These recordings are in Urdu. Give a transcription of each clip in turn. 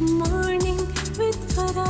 Morning with Farah.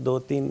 2-3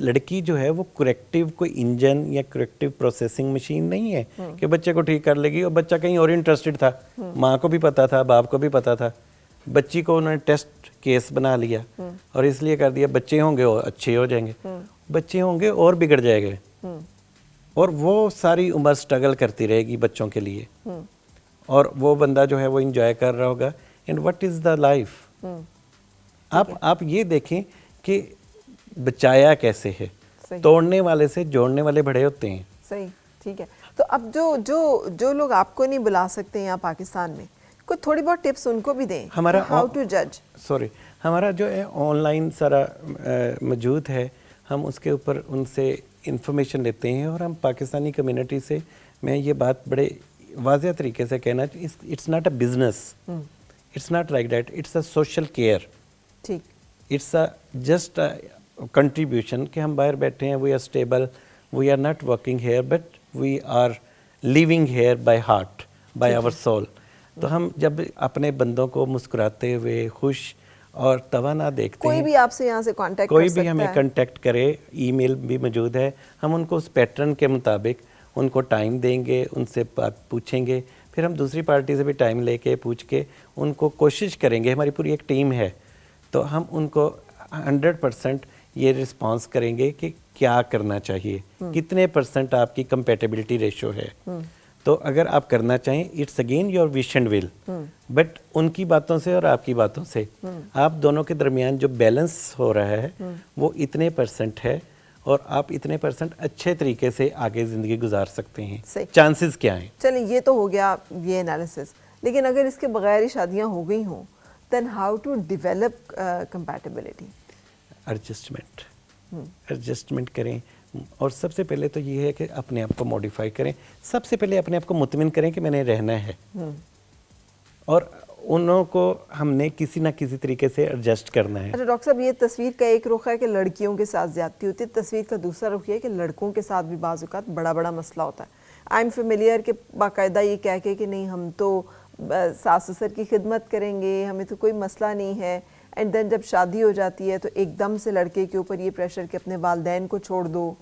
لڑکی جو ہے وہ کریکٹیو کوئی انجن یا کریکٹیو پروسیسنگ مشین نہیں ہے کہ بچے کو ٹھیک کر لے گی, اور بچہ کہیں اور انٹرسٹڈ تھا, ماں کو بھی پتا تھا, باپ کو بھی پتا تھا, بچی کو انہوں نے ٹیسٹ کیس بنا لیا اور اس لیے کر دیا بچے ہوں گے اور اچھے ہو جائیں گے, بچے ہوں گے اور بگڑ جائے گے, اور وہ ساری عمر سٹرگل کرتی رہے گی بچوں کے لیے, اور وہ بندہ جو ہے وہ انجوائے کر رہا ہوگا. And what is the life? آپ یہ دیکھیں کہ بچایا کیسے ہے, توڑنے والے سے جوڑنے والے بڑے ہوتے ہیں. صحیح, ٹھیک ہے. تو اب جو لوگ آپ کو نہیں بلا سکتے یہاں پاکستان میں, کوئی تھوڑی بہت ٹپس ان کو بھی دیں, ہاؤ ٹو جج. ہمارا جو ہے آن لائن سارا موجود ہے, ہم اس کے اوپر ان سے انفارمیشن لیتے ہیں, اور ہم پاکستانی کمیونٹی سے, میں یہ بات بڑے واضح طریقے سے کہنا, it's not a business, it's not like that, it's a social care, ٹھیک, اٹس اے جسٹ کنٹریبیوشن کہ ہم باہر بیٹھے ہیں, we are stable, we are not working here but we are living here by heart, by our soul. تو ہم جب اپنے بندوں کو مسکراتے ہوئے خوش اور توانا دیکھتے کوئی ہیں, بھی آپ سے یہاں سے کانٹیکٹ کوئی بھی ہمیں کنٹیکٹ کرے, ای میل بھی موجود ہے, ہم ان کو اس پیٹرن کے مطابق ان کو ٹائم دیں گے, ان سے بات پوچھیں گے, پھر ہم دوسری پارٹی سے بھی ٹائم لے کے پوچھ کے ان کو کوشش کریں گے, ہماری پوری ایک ٹیم ہے, تو ہم ان کو 100% یہ رسپانس کریں گے کہ کیا کرنا چاہیے, کتنے % آپ کی کمپیٹیبلٹی ریشو ہے. تو اگر آپ کرنا چاہیں, it's again your wish and will, but ان کی باتوں سے اور آپ کی باتوں سے آپ دونوں کے درمیان جو بیلنس ہو رہا ہے وہ اتنے % ہے, اور آپ اتنے % اچھے طریقے سے آگے زندگی گزار سکتے ہیں. چانسز کیا ہیں؟ چلیں یہ تو ہو گیا یہ انالیسس, لیکن اگر اس کے بغیر ہی شادیاں ہو گئی ہوں, then how to develop compatibility? Adjustment کریں, اور سب سے پہلے تو یہ ہے کہ اپنے آپ کو موڈیفائی کریں. سب سے پہلے اپنے آپ کو مطمئن کریں کہ میں نے رہنا ہے, اور انہوں کو ہم نے کسی نہ کسی طریقے سے ایڈجسٹ کرنا ہے. اچھا ڈاکٹر صاحب, یہ تصویر کا ایک رخ ہے کہ لڑکیوں کے ساتھ زیادتی ہوتی ہے, تصویر کا دوسرا رخ یہ ہے کہ لڑکوں کے ساتھ بھی بعض اوقات بڑا مسئلہ ہوتا ہے. آئی ایم فیملیئر کہ باقاعدہ یہ کہہ کے کہ نہیں ہم تو ساس سسر کی خدمت کریں گے, ہمیں تو کوئی مسئلہ نہیں ہے, اینڈ دین جب شادی ہو جاتی ہے تو ایک دم سے لڑکے کے اوپر یہ پریشر کہ اپنے والدین کو چھوڑ دو,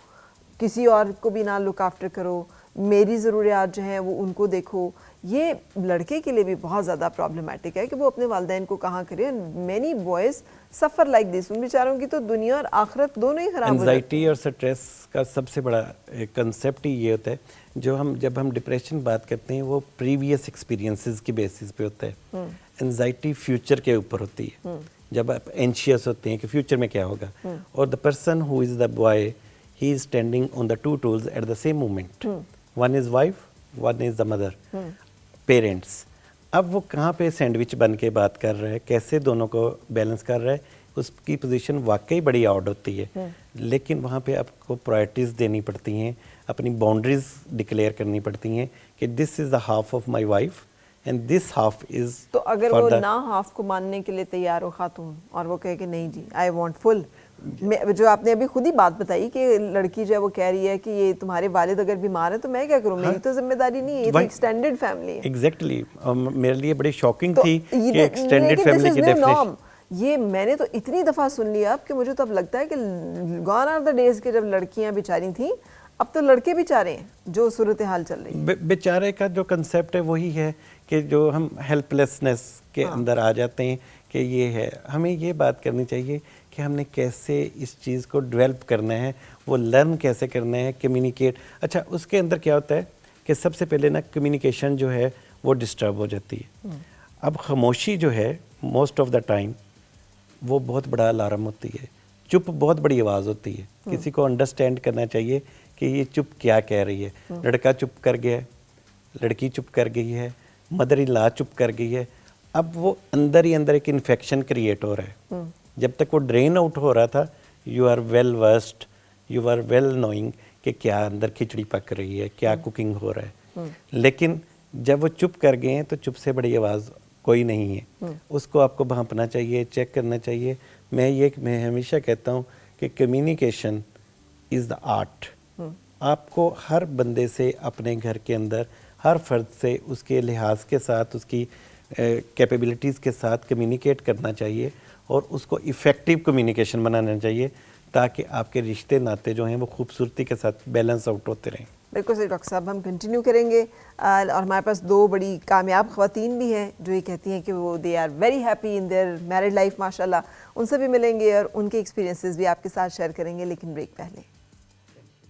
کسی اور کو بھی نہ لک آفٹر کرو, میری ضروریات جو ہیں وہ ان کو دیکھو. یہ لڑکے کے لیے بھی بہت زیادہ پرابلمٹک ہے کہ وہ اپنے والدین کو کہاں کرے. مینی بوائز سفر لائک دس, ان بیچاروں کی تو دنیا اور آخرت دونوں ہی خراب ہو جاتی ہے. انزائٹی اور سٹریس کا سب سے بڑا کنسیپٹ ہی یہ ہوتا ہے, جب ہم ڈپریشن بات کرتے ہیں وہ پریویس ایکسپیرینسز کی بیسس پہ ہوتا ہے. انزائٹی فیوچر کے اوپر ہوتی ہے, جب آپ اینشیس ہوتے ہیں کہ فیوچر میں کیا ہوگا, اور the person who is the boy, he is standing on the 2 tools at the same moment, one is wife, one is the mother, parents. اب وہ کہاں پہ سینڈوچ بن کے بات کر رہا ہے, کیسے دونوں کو بیلنس کر رہا ہے, اس کی پوزیشن واقعی بڑی آڈ ہوتی ہے. لیکن وہاں پہ آپ کو پرائرٹیز دینی پڑتی ہیں, اپنی باؤنڈریز ڈکلیئر کرنی پڑتی ہیں کہ this is the half of my wife and this half is. تو اگر وہ نہ ہاف کو ماننے کے لیے تیار ہو خاتون, اور وہ کہے کہ نہیں جی آئی وانٹ فل, جو آپ نے ابھی خود ہی بات بتائی کہ لڑکی جو ہے وہ کہہ رہی ہے کہ یہ تمہارے والد اگر بیمار ہیں تو میں کیا کروں, میری تو ذمہ داری نہیں ہے, یہ تو ایکسٹینڈڈ فیملی ہے. ایگزیکٹلی, میرے لیے بڑی شاکنگ تھی کہ ایکسٹینڈڈ فیملی کی ڈیفینیشن. یہ میں نے تو اتنی دفعہ سن لیا اب کہ مجھے تو اب لگتا ہے کہ گون آر دا ڈیز کہ جب لڑکیاں بیچاری تھیں, اب تو لڑکے بیچارے ہیں جو صورتحال چل رہی ہے. بیچارے کا جو کنسیپٹ ہے وہی ہے کہ جو ہم ہیلپ لیسنس کے اندر آ جاتے ہیں کہ یہ ہے. ہمیں یہ بات کرنی چاہیے کہ ہم نے کیسے اس چیز کو ڈیولپ کرنا ہے, وہ لرن کیسے کرنا ہے, کمیونیکیٹ. اچھا اس کے اندر کیا ہوتا ہے کہ سب سے پہلے نا کمیونیکیشن جو ہے وہ ڈسٹرب ہو جاتی ہے. اب خاموشی جو ہے موسٹ آف دا ٹائم وہ بہت بڑا الارم ہوتی ہے, چپ بہت بڑی آواز ہوتی ہے. کسی کو انڈرسٹینڈ کرنا چاہیے کہ یہ چپ کیا کہہ رہی ہے. لڑکا چپ کر گیا ہے, لڑکی چپ کر گئی ہے, مدر ان لا چپ کر گئی ہے. اب وہ اندر ہی اندر ایک انفیکشن کریٹ ہو رہا ہے. جب تک وہ ڈرین آؤٹ ہو رہا تھا, you are well versed, you are well knowing کہ کیا اندر کھچڑی پک رہی ہے, کیا کوکنگ ہو رہا ہے. لیکن جب وہ چپ کر گئے ہیں تو چپ سے بڑی آواز کوئی نہیں ہے. اس کو آپ کو بھانپنا چاہیے, چیک کرنا چاہیے. میں ہمیشہ کہتا ہوں کہ کمیونیکیشن از دا آرٹ. آپ کو ہر بندے سے اپنے گھر کے اندر ہر فرد سے اس کے لحاظ کے ساتھ, اس کی کیپیبلٹیز کے ساتھ کمیونیکیٹ کرنا چاہیے, اور اس کو ایفیکٹیو کمیونیکیشن بنانا چاہیے تاکہ آپ کے رشتے ناتے جو ہیں وہ خوبصورتی کے ساتھ بیلنس آؤٹ ہوتے رہیں. بالکل صحیح ڈاکٹر صاحب, ہم کنٹینیو کریں گے اور ہمارے پاس 2 بڑی کامیاب خواتین بھی ہیں جو یہ کہتی ہیں کہ وہ they are very happy in their married life ماشاء اللہ. ان سے بھی ملیں گے اور ان کے ایکسپیرینسز بھی آپ کے ساتھ شیئر کریں گے, لیکن بریک پہلے.